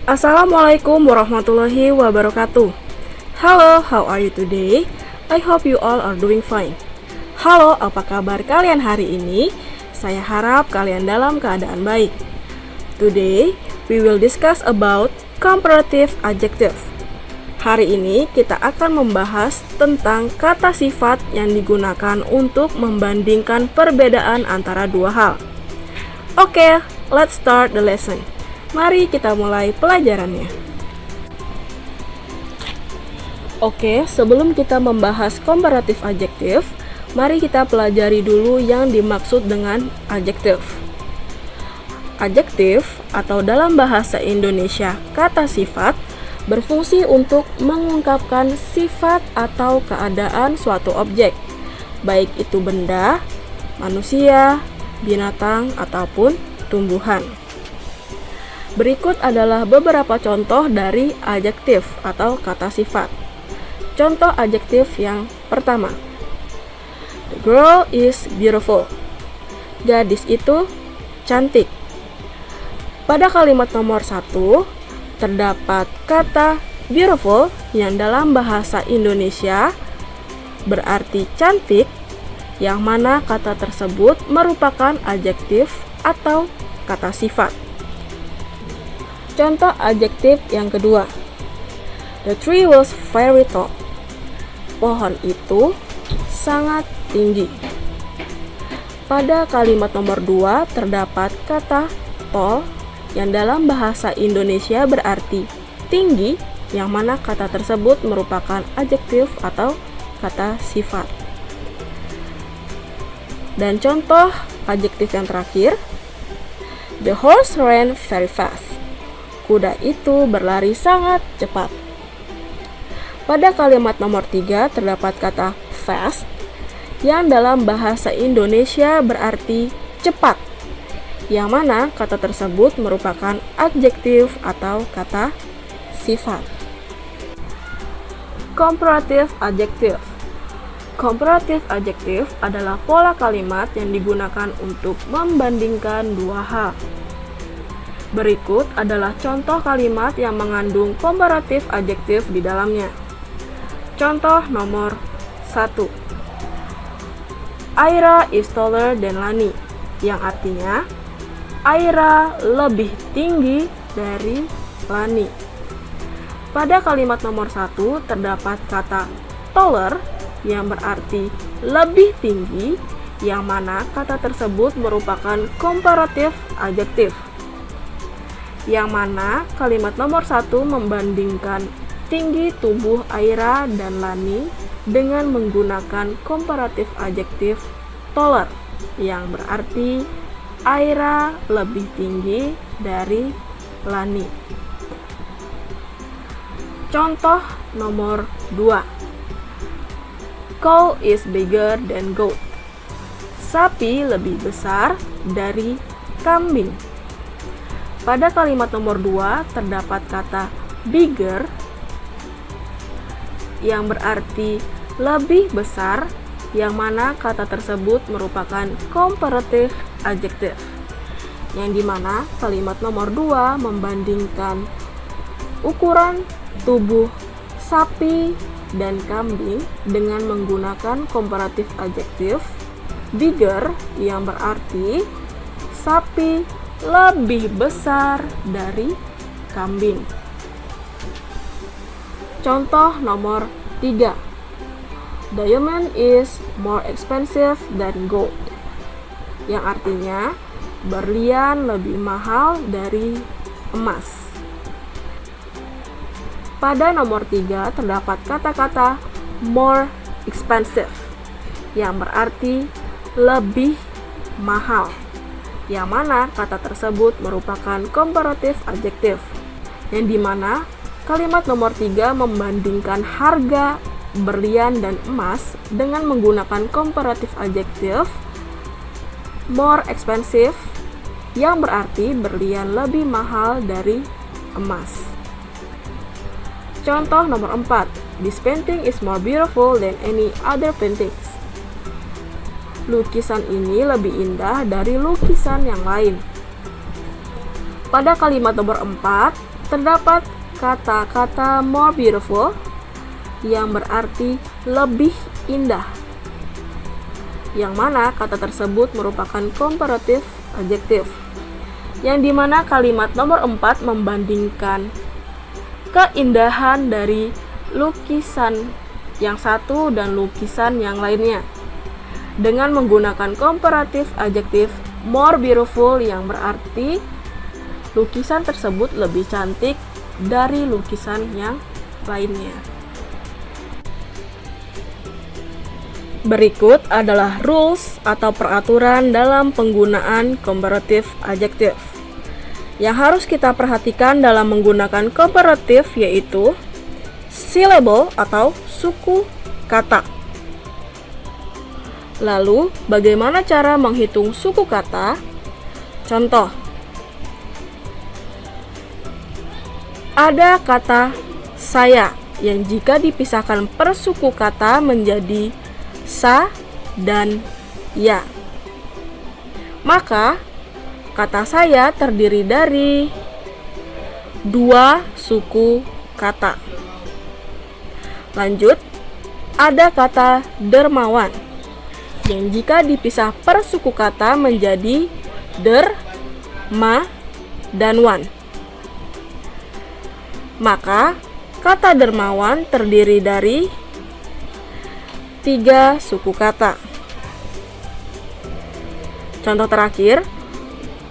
Assalamualaikum warahmatullahi wabarakatuh. Hello, how are you today? I hope you all are doing fine. Halo, apa kabar kalian hari ini? Saya harap kalian dalam keadaan baik. Today, we will discuss about comparative adjective. Hari ini kita akan membahas tentang kata sifat yang digunakan untuk membandingkan perbedaan antara dua hal. Oke, let's start the lesson. Mari kita mulai pelajarannya. Oke, sebelum kita membahas comparative adjective, mari kita pelajari dulu yang dimaksud dengan adjective. Adjektif atau dalam bahasa Indonesia kata sifat berfungsi untuk mengungkapkan sifat atau keadaan suatu objek, baik itu benda, manusia, binatang, ataupun tumbuhan. Berikut adalah beberapa contoh dari adjektif atau kata sifat. Contoh adjektif yang pertama, the girl is beautiful. Gadis itu cantik. Pada kalimat nomor 1, terdapat kata beautiful yang dalam bahasa Indonesia berarti cantik, yang mana kata tersebut merupakan adjektif atau kata sifat. Contoh adjektif yang kedua, the tree was very tall. Pohon itu sangat tinggi. Pada kalimat nomor 2 terdapat kata tall yang dalam bahasa Indonesia berarti tinggi, yang mana kata tersebut merupakan adjektif atau kata sifat. Dan contoh adjektif yang terakhir, the horse ran very fast. Kuda itu berlari sangat cepat. Pada kalimat nomor 3 terdapat kata fast yang dalam bahasa Indonesia berarti cepat, yang mana kata tersebut merupakan adjektif atau kata sifat. Comparative adjective. Comparative adjective adalah pola kalimat yang digunakan untuk membandingkan dua hal. Berikut adalah contoh kalimat yang mengandung comparative adjective di dalamnya. Contoh nomor 1. Aira is taller than Lani, yang artinya Aira lebih tinggi dari Lani. Pada kalimat nomor 1 terdapat kata taller yang berarti lebih tinggi, yang mana kata tersebut merupakan comparative adjective. Yang mana kalimat nomor 1 membandingkan tinggi tubuh Aira dan Lani dengan menggunakan comparative adjective taller, yang berarti Aira lebih tinggi dari Lani. Contoh nomor 2. Cow is bigger than goat. Sapi lebih besar dari kambing. Pada kalimat nomor 2 terdapat kata bigger yang berarti lebih besar, yang mana kata tersebut merupakan comparative adjective, yang dimana kalimat nomor 2 membandingkan ukuran tubuh sapi dan kambing dengan menggunakan comparative adjective bigger, yang berarti sapi lebih besar dari kambing. Contoh nomor 3. Diamond is more expensive than gold, yang artinya berlian lebih mahal dari emas. Pada nomor 3 terdapat kata-kata more expensive yang berarti lebih mahal, yang mana kata tersebut merupakan comparative adjective, yang dimana kalimat nomor 3 membandingkan harga berlian dan emas dengan menggunakan comparative adjective more expensive, yang berarti berlian lebih mahal dari emas. Contoh nomor 4. This painting is more beautiful than any other paintings. Lukisan ini lebih indah dari lukisan yang lain. Pada kalimat nomor 4 terdapat kata-kata more beautiful yang berarti lebih indah, yang mana kata tersebut merupakan comparative adjective, yang dimana kalimat nomor 4 membandingkan keindahan dari lukisan yang satu dan lukisan yang lainnya dengan menggunakan comparative adjective more beautiful, yang berarti lukisan tersebut lebih cantik dari lukisan yang lainnya. Berikut adalah rules atau peraturan dalam penggunaan comparative adjective yang harus kita perhatikan dalam menggunakan comparative, yaitu syllable atau suku kata. Lalu, bagaimana cara menghitung suku kata? Contoh, ada kata saya yang jika dipisahkan per suku kata menjadi sa dan ya, maka kata saya terdiri dari dua suku kata. Lanjut, ada kata dermawan yang jika dipisah per suku kata menjadi der, ma, dan wan, maka kata dermawan terdiri dari 3 suku kata. Contoh terakhir,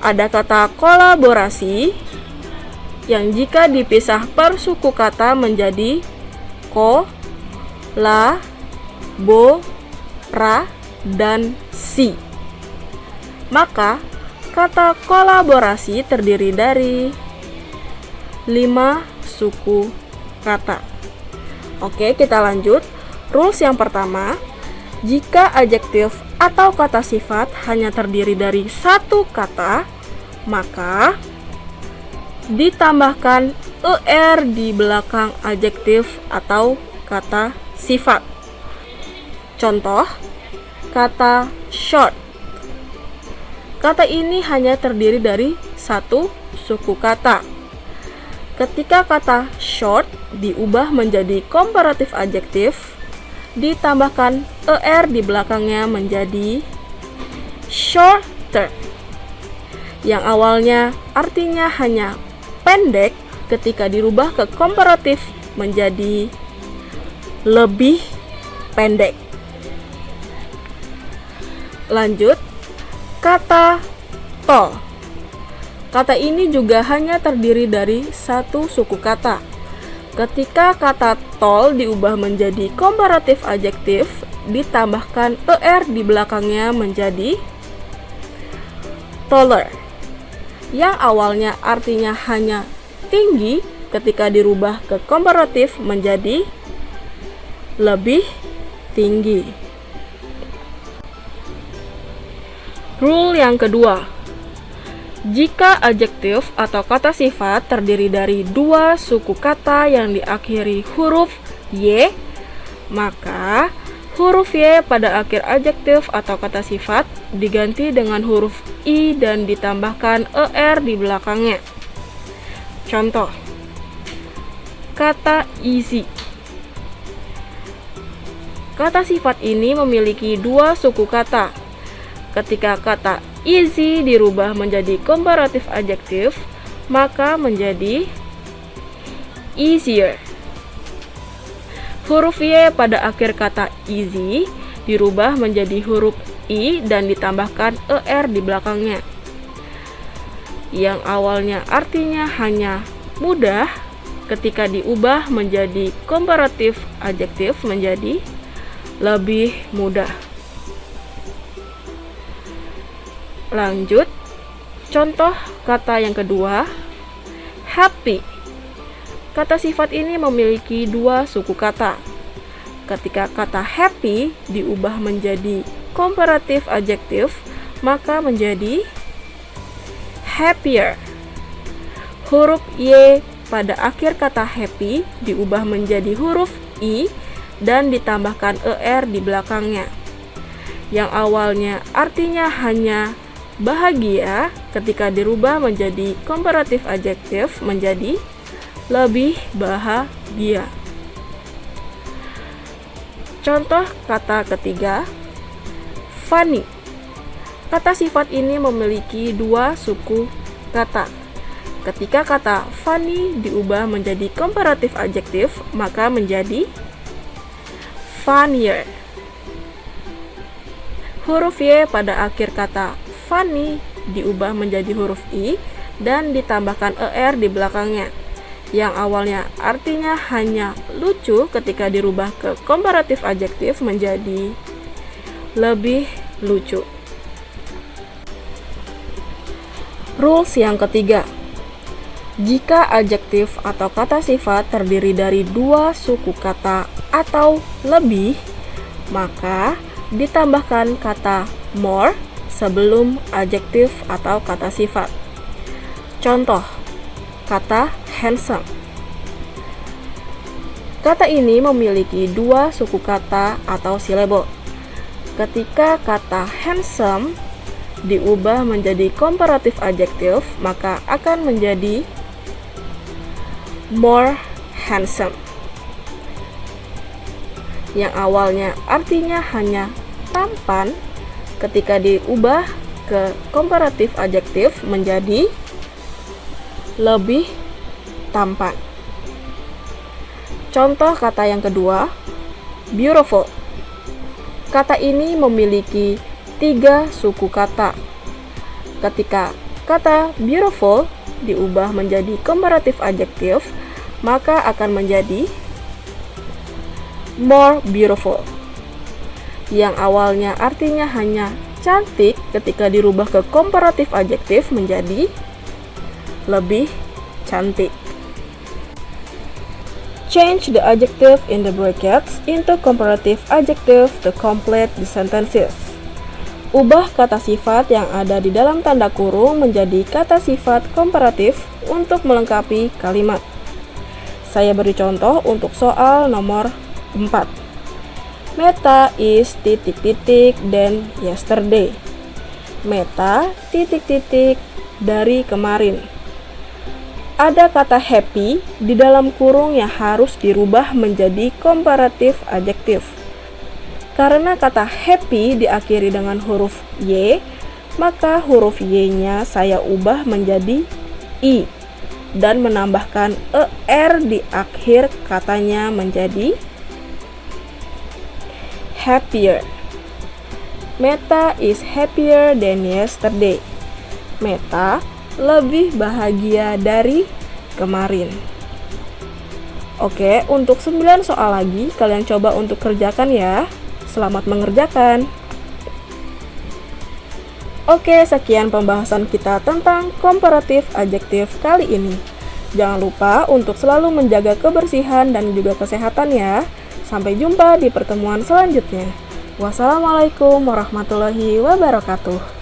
ada kata kolaborasi yang jika dipisah per suku kata menjadi ko, la, bo, ra, dan si, maka kata kolaborasi terdiri dari 5 suku kata. Oke, kita lanjut. Rules yang pertama, jika adjektif atau kata sifat hanya terdiri dari satu kata, maka ditambahkan er di belakang adjektif atau kata sifat. Contoh, kata short. Kata ini hanya terdiri dari satu suku kata. Ketika kata short diubah menjadi comparative adjective, ditambahkan er di belakangnya menjadi shorter, yang awalnya artinya hanya pendek, ketika dirubah ke comparative menjadi lebih pendek. Lanjut, kata tall. Kata ini juga hanya terdiri dari satu suku kata. Ketika kata tall diubah menjadi comparative adjective, ditambahkan er di belakangnya menjadi taller, yang awalnya artinya hanya tinggi, ketika dirubah ke comparative menjadi lebih tinggi. Rule yang kedua, jika adjektif atau kata sifat terdiri dari dua suku kata yang diakhiri huruf y, maka huruf y pada akhir adjektif atau kata sifat diganti dengan huruf i dan ditambahkan er di belakangnya. Contoh, kata easy. Kata sifat ini memiliki dua suku kata. Ketika kata easy dirubah menjadi comparative adjective, maka menjadi easier. Huruf y pada akhir kata easy dirubah menjadi huruf i dan ditambahkan er di belakangnya, yang awalnya artinya hanya mudah, ketika diubah menjadi comparative adjective menjadi lebih mudah. Lanjut, contoh kata yang kedua, happy. Kata sifat ini memiliki dua suku kata. Ketika kata happy diubah menjadi comparative adjective, maka menjadi happier. Huruf y pada akhir kata happy diubah menjadi huruf i dan ditambahkan er di belakangnya, yang awalnya artinya hanya bahagia, ketika dirubah menjadi comparative adjective menjadi lebih bahagia. Contoh kata ketiga, funny. Kata sifat ini memiliki dua suku kata. Ketika kata funny diubah menjadi comparative adjective, maka menjadi funnier. Huruf Y pada akhir kata funny diubah menjadi huruf I dan ditambahkan ER di belakangnya, yang awalnya artinya hanya lucu ketika dirubah ke comparative adjective menjadi lebih lucu. Rules yang ketiga, jika adjektif atau kata sifat terdiri dari dua suku kata atau lebih, maka ditambahkan kata more sebelum adjektif atau kata sifat. Contoh, kata handsome. Kata ini memiliki dua suku kata atau silabel. Ketika kata handsome diubah menjadi comparative adjective, maka akan menjadi more handsome, yang awalnya artinya hanya tampan, ketika diubah ke comparative adjective menjadi lebih tampan. Contoh kata yang kedua, beautiful. Kata ini memiliki tiga suku kata. Ketika kata beautiful diubah menjadi comparative adjective, maka akan menjadi more beautiful, yang awalnya artinya hanya cantik, ketika dirubah ke comparative adjective menjadi lebih cantik. Change the adjective in the brackets into comparative adjective to complete the sentences. Ubah kata sifat yang ada di dalam tanda kurung menjadi kata sifat komparatif untuk melengkapi kalimat. Saya beri contoh untuk soal nomor 4. Meta is ... dan yesterday. Meta ... dari kemarin. Ada kata happy di dalam kurung yang harus dirubah menjadi comparative adjective. Karena kata happy diakhiri dengan huruf Y, maka huruf Y-nya saya ubah menjadi I dan menambahkan ER di akhir katanya menjadi happier. Meta is happier than yesterday. Meta lebih bahagia dari kemarin. Oke, untuk 9 soal lagi kalian coba untuk kerjakan ya. Selamat mengerjakan. Oke, sekian pembahasan kita tentang comparative adjective kali ini. Jangan lupa untuk selalu menjaga kebersihan dan juga kesehatan ya. Sampai jumpa di pertemuan selanjutnya. Wassalamualaikum warahmatullahi wabarakatuh.